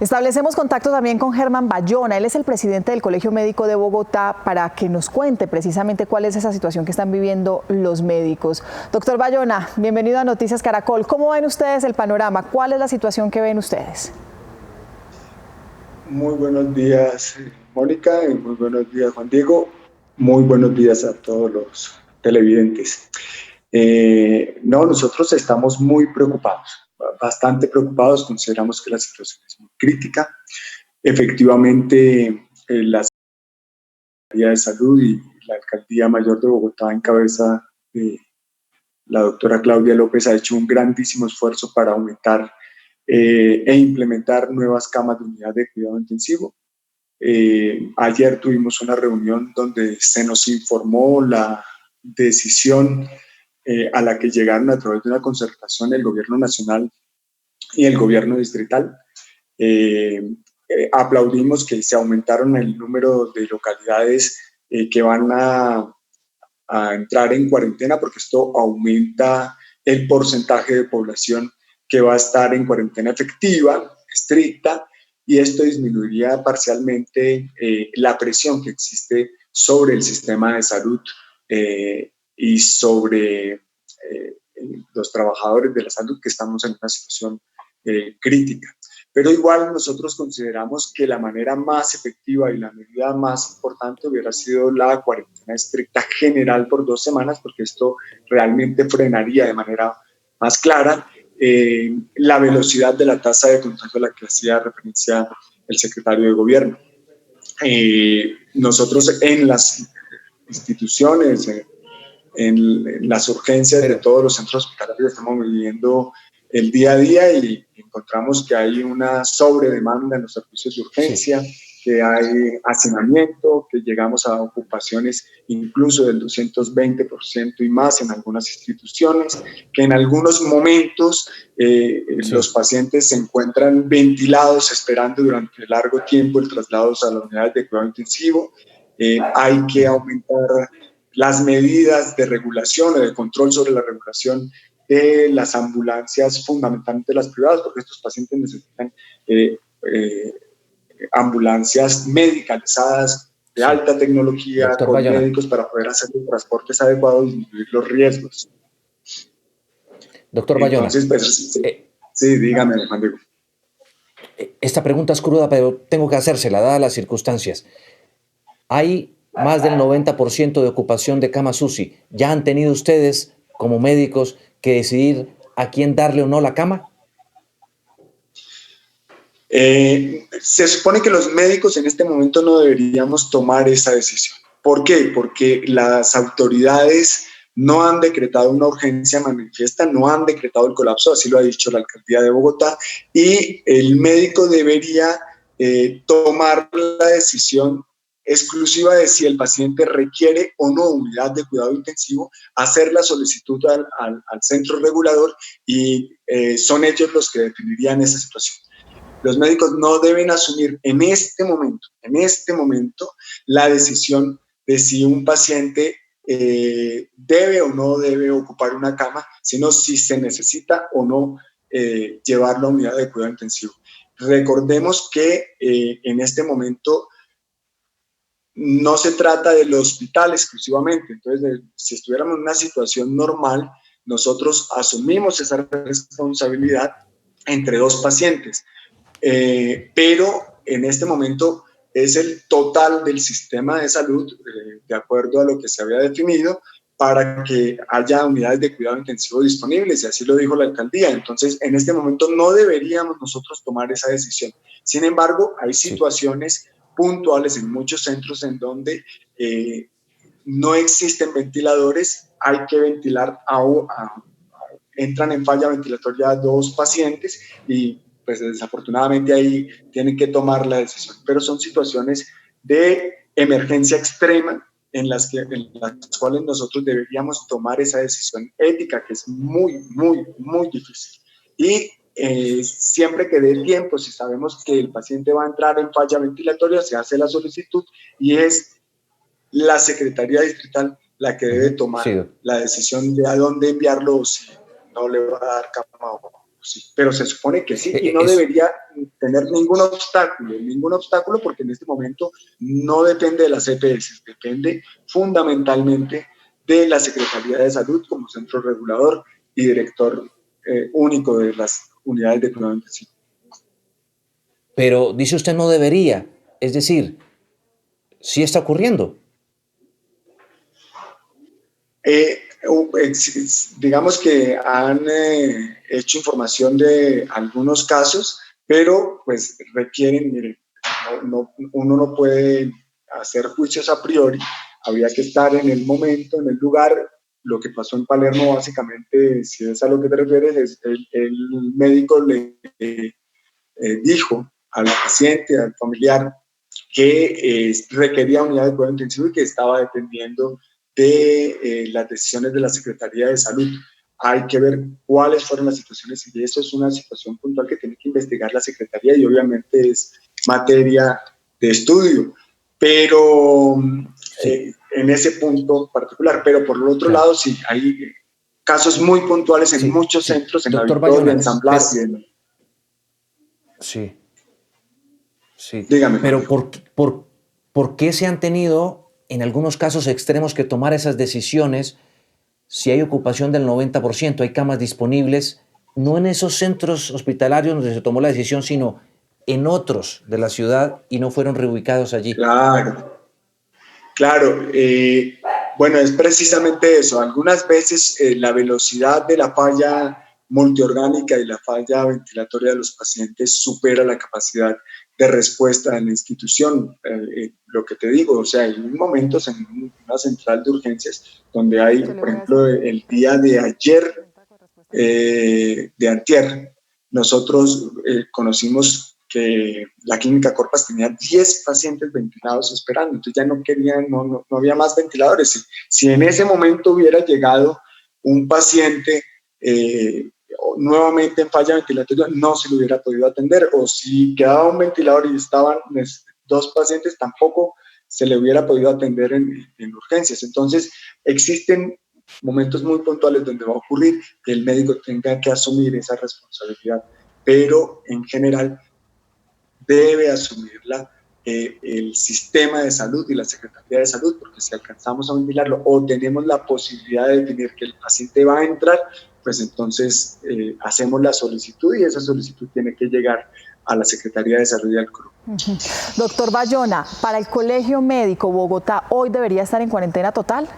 Establecemos contacto también con Germán Bayona. Él es el presidente del Colegio Médico de Bogotá para que nos cuente precisamente cuál es esa situación que están viviendo los médicos. Doctor Bayona, bienvenido a Noticias Caracol. ¿Cómo ven ustedes el panorama? ¿Cuál es la situación que ven ustedes? Muy buenos días, Mónica, y muy buenos días, Juan Diego. Muy buenos días a todos los televidentes. Nosotros estamos muy preocupados, bastante preocupados. Consideramos que la situación es muy crítica. Efectivamente, la Secretaría de Salud y la Alcaldía Mayor de Bogotá, en cabeza de la doctora Claudia López, ha hecho un grandísimo esfuerzo para aumentar e implementar nuevas camas de unidad de cuidado intensivo. Ayer tuvimos una reunión donde se nos informó la decisión a la que llegaron a través de una concertación el gobierno nacional y el gobierno distrital. Aplaudimos que se aumentaron el número de localidades que van a entrar en cuarentena, porque esto aumenta el porcentaje de población que va a estar en cuarentena efectiva, estricta, y esto disminuiría parcialmente la presión que existe sobre el sistema de salud y sobre los trabajadores de la salud, que estamos en una situación crítica. Pero igual nosotros consideramos que la manera más efectiva y la medida más importante hubiera sido la cuarentena estricta general por 2 semanas, porque esto realmente frenaría de manera más clara la velocidad de la tasa de contagio a la que hacía referencia el secretario de gobierno. Nosotros en las instituciones, en las urgencias de todos los centros hospitalarios estamos viviendo el día a día y encontramos que hay una sobredemanda en los servicios de urgencia, que hay hacinamiento, que llegamos a ocupaciones incluso del 220% y más en algunas instituciones, que en algunos momentos los pacientes se encuentran ventilados esperando durante largo tiempo el traslado a las unidades de cuidado intensivo. Hay que aumentar las medidas de regulación o de control sobre la regulación de las ambulancias, fundamentalmente las privadas, porque estos pacientes necesitan ambulancias medicalizadas de alta tecnología, Doctor con Bayona, médicos para poder hacer los transportes adecuados y disminuir los riesgos. Doctor Bayona. Entonces, pues, sí, dígame, Juan Diego. Esta pregunta es cruda, pero tengo que hacérsela, dadas las circunstancias. Hay más del 90% de ocupación de camas UCI. ¿Ya han tenido ustedes, como médicos, que decidir a quién darle o no la cama? Se supone que los médicos en este momento no deberíamos tomar esa decisión. ¿Por qué? Porque las autoridades no han decretado una urgencia manifiesta, no han decretado el colapso, así lo ha dicho la Alcaldía de Bogotá, y el médico debería tomar la decisión exclusiva de si el paciente requiere o no unidad de cuidado intensivo, hacer la solicitud al centro regulador y son ellos los que definirían esa situación. Los médicos no deben asumir en este momento, la decisión de si un paciente debe o no debe ocupar una cama, sino si se necesita o no llevarlo a unidad de cuidado intensivo. Recordemos que en este momento no se trata del hospital exclusivamente. Entonces, si estuviéramos en una situación normal, nosotros asumimos esa responsabilidad entre 2 pacientes. Pero en este momento es el total del sistema de salud, de acuerdo a lo que se había definido, para que haya unidades de cuidado intensivo disponibles, y así lo dijo la alcaldía. Entonces, en este momento no deberíamos nosotros tomar esa decisión. Sin embargo, hay situaciones puntuales en muchos centros en donde no existen ventiladores, hay que ventilar entran en falla ventilatoria 2 pacientes y pues desafortunadamente ahí tienen que tomar la decisión. Pero son situaciones de emergencia extrema en las cuales nosotros deberíamos tomar esa decisión ética, que es muy, muy, muy difícil. Y siempre que dé tiempo, si sabemos que el paciente va a entrar en falla ventilatoria, se hace la solicitud y es la Secretaría Distrital la que debe tomar la decisión de a dónde enviarlo o si no le va a dar cama o no. sí, pero se supone que sí, y no debería tener ningún obstáculo, porque en este momento no depende de las EPS, depende fundamentalmente de la Secretaría de Salud como centro regulador y director único de las unidades de cuidado intensivo. Pero dice usted no debería, es decir, sí está ocurriendo. Digamos que han hecho información de algunos casos, pero pues requieren, mire, uno no puede hacer juicios a priori, habría que estar en el momento, en el lugar. Lo que pasó en Palermo básicamente, si es a lo que te refieres, es el médico le dijo al paciente, al familiar, que requería unidad de cuidado intensivo y que estaba dependiendo de las decisiones de la Secretaría de Salud. Hay que ver cuáles fueron las situaciones y eso es una situación puntual que tiene que investigar la Secretaría y obviamente es materia de estudio, pero sí, en ese punto particular. Pero por el otro lado, sí, hay casos muy puntuales en muchos centros, en Doctor La Victoria, Bayona, en San Blas. Sí. Sí, dígame. pero ¿por qué se han tenido en algunos casos extremos que tomar esas decisiones si hay ocupación del 90%, hay camas disponibles, no en esos centros hospitalarios donde se tomó la decisión, sino en otros de la ciudad y no fueron reubicados allí? Claro. Bueno, es precisamente eso. Algunas veces la velocidad de la falla multiorgánica y la falla ventilatoria de los pacientes supera la capacidad de respuesta de la institución. Lo que te digo, o sea, hay momentos en una central de urgencias donde hay, por ejemplo, el día de ayer, de antier, nosotros conocimos que la clínica Corpas tenía 10 pacientes ventilados esperando, entonces ya no querían, no había más ventiladores. Si en ese momento hubiera llegado un paciente nuevamente en falla ventilatoria, no se lo hubiera podido atender, o si quedaba un ventilador y estaban 2 pacientes, tampoco se le hubiera podido atender en urgencias. Entonces, existen momentos muy puntuales donde va a ocurrir que el médico tenga que asumir esa responsabilidad, pero en general debe asumirla el sistema de salud y la Secretaría de Salud, porque si alcanzamos a ventilarlo o tenemos la posibilidad de definir que el paciente va a entrar, pues entonces hacemos la solicitud y esa solicitud tiene que llegar a la Secretaría de Salud y al CRU. Doctor Bayona, ¿para el Colegio Médico Bogotá hoy debería estar en cuarentena total?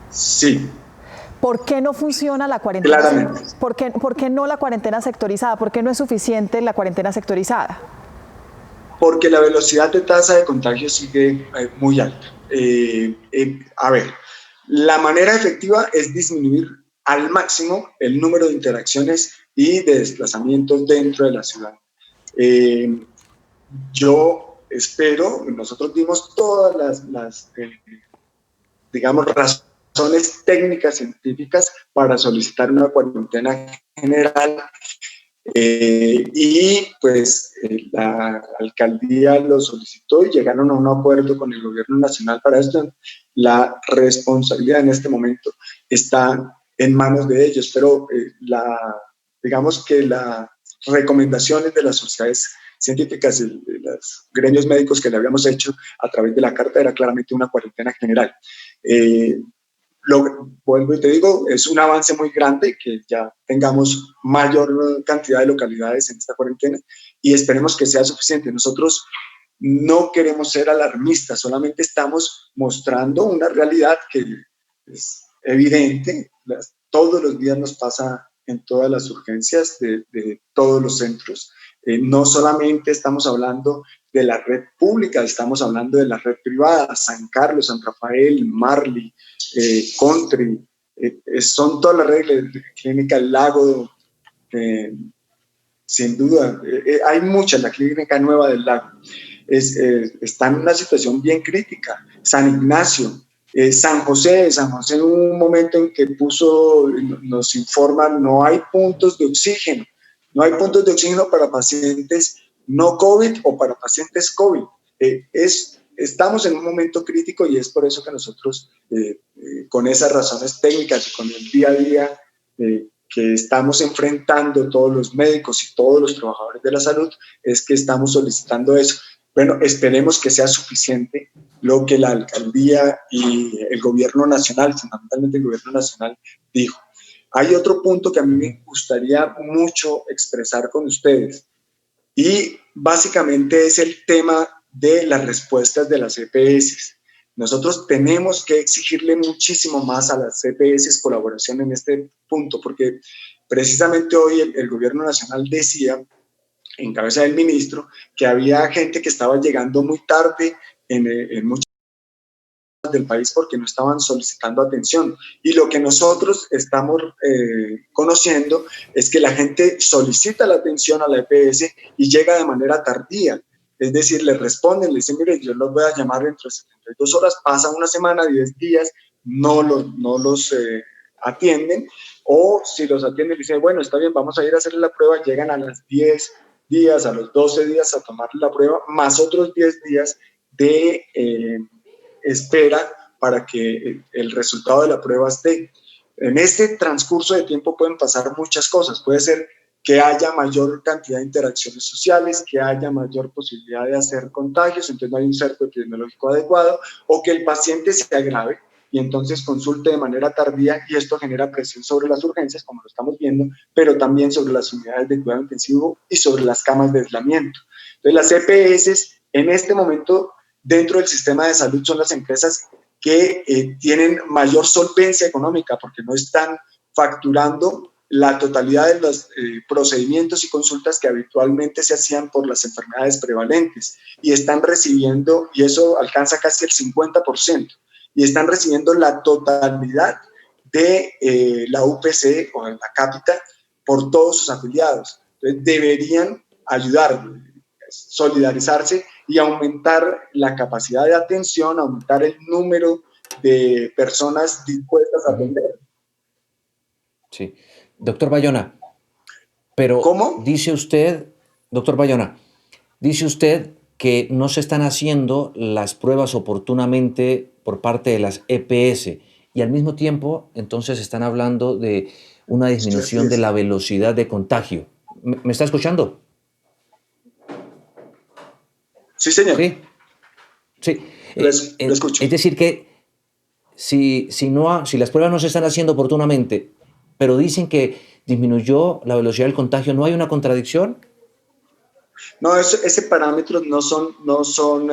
Sí. ¿Por qué no funciona la cuarentena? Claramente. ¿Por qué no la cuarentena sectorizada? ¿Por qué no es suficiente la cuarentena sectorizada? Porque la velocidad de tasa de contagio sigue muy alta. A ver, la manera efectiva es disminuir al máximo el número de interacciones y de desplazamientos dentro de la ciudad. Yo espero, nosotros dimos todas las digamos, razones técnicas científicas para solicitar una cuarentena general. Y pues la alcaldía lo solicitó y llegaron a un acuerdo con el gobierno nacional para esto. La responsabilidad en este momento está en manos de ellos, pero digamos que las recomendaciones de las sociedades científicas y de los gremios médicos que le habíamos hecho a través de la carta era claramente una cuarentena general. Vuelvo y te digo, es un avance muy grande que ya tengamos mayor cantidad de localidades en esta cuarentena y esperemos que sea suficiente. Nosotros no queremos ser alarmistas, solamente estamos mostrando una realidad que es evidente. Todos los días nos pasa en todas las urgencias de todos los centros. No solamente estamos hablando de la red pública, estamos hablando de la red privada, San Carlos, San Rafael, Marley, Country, son todas las redes, Clínica El Lago, sin duda, hay muchas, la Clínica Nueva del Lago, está en una situación bien crítica. San Ignacio, San José en un momento en que nos informan, no hay puntos de oxígeno, para pacientes no COVID o para pacientes COVID. Estamos en un momento crítico y es por eso que nosotros, con esas razones técnicas y con el día a día, que estamos enfrentando todos los médicos y todos los trabajadores de la salud es que estamos solicitando eso. Bueno, esperemos que sea suficiente lo que la alcaldía y el gobierno nacional, fundamentalmente el gobierno nacional, dijo. Hay otro punto que a mí me gustaría mucho expresar con ustedes y básicamente es el tema de las respuestas de las EPS. Nosotros tenemos que exigirle muchísimo más a las EPS colaboración en este punto, porque precisamente hoy el gobierno nacional decía, en cabeza del ministro, que había gente que estaba llegando muy tarde en muchas del país porque no estaban solicitando atención. Y lo que nosotros estamos conociendo es que la gente solicita la atención a la EPS y llega de manera tardía. Es decir, le responden, le dicen, mire, yo los voy a llamar dentro de 72 horas, pasa una semana, 10 días, no los atienden, o si los atienden, dicen, bueno, está bien, vamos a ir a hacerle la prueba, llegan a los 10 días, a los 12 días a tomarle la prueba, más otros 10 días de espera para que el resultado de la prueba esté. En este transcurso de tiempo pueden pasar muchas cosas, puede ser que haya mayor cantidad de interacciones sociales, que haya mayor posibilidad de hacer contagios, entonces no hay un cerco epidemiológico adecuado, o que el paciente se agrave y entonces consulte de manera tardía y esto genera presión sobre las urgencias, como lo estamos viendo, pero también sobre las unidades de cuidado intensivo y sobre las camas de aislamiento. Entonces las EPS en este momento dentro del sistema de salud son las empresas que tienen mayor solvencia económica porque no están facturando la totalidad de los procedimientos y consultas que habitualmente se hacían por las enfermedades prevalentes y están recibiendo, y eso alcanza casi el 50%, y están recibiendo la totalidad de la UPC o la cápita por todos sus afiliados. Entonces deberían ayudar, solidarizarse y aumentar la capacidad de atención, aumentar el número de personas dispuestas a atender. Sí. Doctor Bayona, pero ¿Cómo? dice usted, doctor Bayona, dice usted que no se están haciendo las pruebas oportunamente por parte de las EPS y al mismo tiempo entonces están hablando de una disminución de la velocidad de contagio. ¿Me está escuchando? Sí, señor. Sí. Sí. Lo escucho. Es decir que si las pruebas no se están haciendo oportunamente, pero dicen que disminuyó la velocidad del contagio, ¿no hay una contradicción? No, ese parámetros no son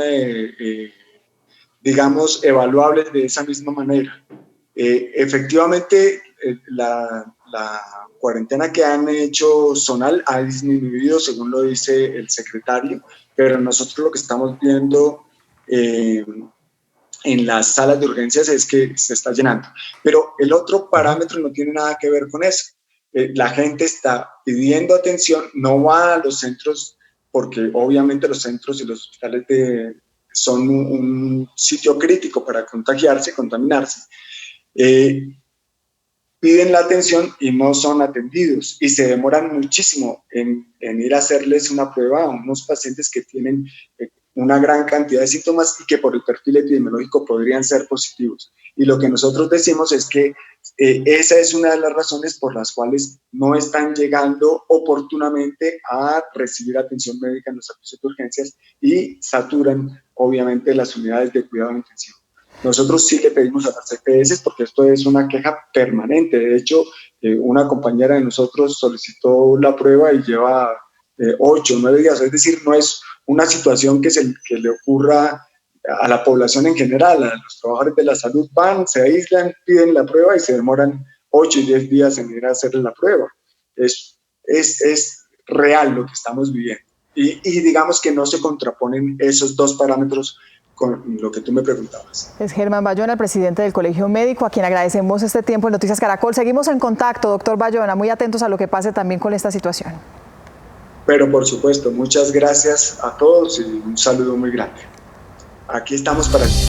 digamos, evaluables de esa misma manera. Efectivamente, la cuarentena que han hecho zonal ha disminuido, según lo dice el secretario, pero nosotros lo que estamos viendo en las salas de urgencias es que se está llenando. Pero el otro parámetro no tiene nada que ver con eso. La gente está pidiendo atención, no va a los centros, porque obviamente los centros y los hospitales son un sitio crítico para contagiarse, contaminarse. Piden la atención y no son atendidos y se demoran muchísimo en ir a hacerles una prueba a unos pacientes que tienen una gran cantidad de síntomas y que por el perfil epidemiológico podrían ser positivos. Y lo que nosotros decimos es que esa es una de las razones por las cuales no están llegando oportunamente a recibir atención médica en los servicios de urgencias y saturan obviamente las unidades de cuidado intensivo. Nosotros sí le pedimos a las EPS porque esto es una queja permanente. De hecho, una compañera de nosotros solicitó la prueba y lleva 8 o 9 días. Es decir, no es una situación que le ocurra a la población en general. A los trabajadores de la salud van, se aíslan, piden la prueba y se demoran 8 y 10 días en ir a hacerle la prueba. Es real lo que estamos viviendo. Y digamos que no se contraponen esos dos parámetros con lo que tú me preguntabas. Es Germán Bayona, el presidente del Colegio Médico, a quien agradecemos este tiempo en Noticias Caracol. Seguimos en contacto, doctor Bayona, muy atentos a lo que pase también con esta situación. Pero por supuesto, muchas gracias a todos y un saludo muy grande. Aquí estamos para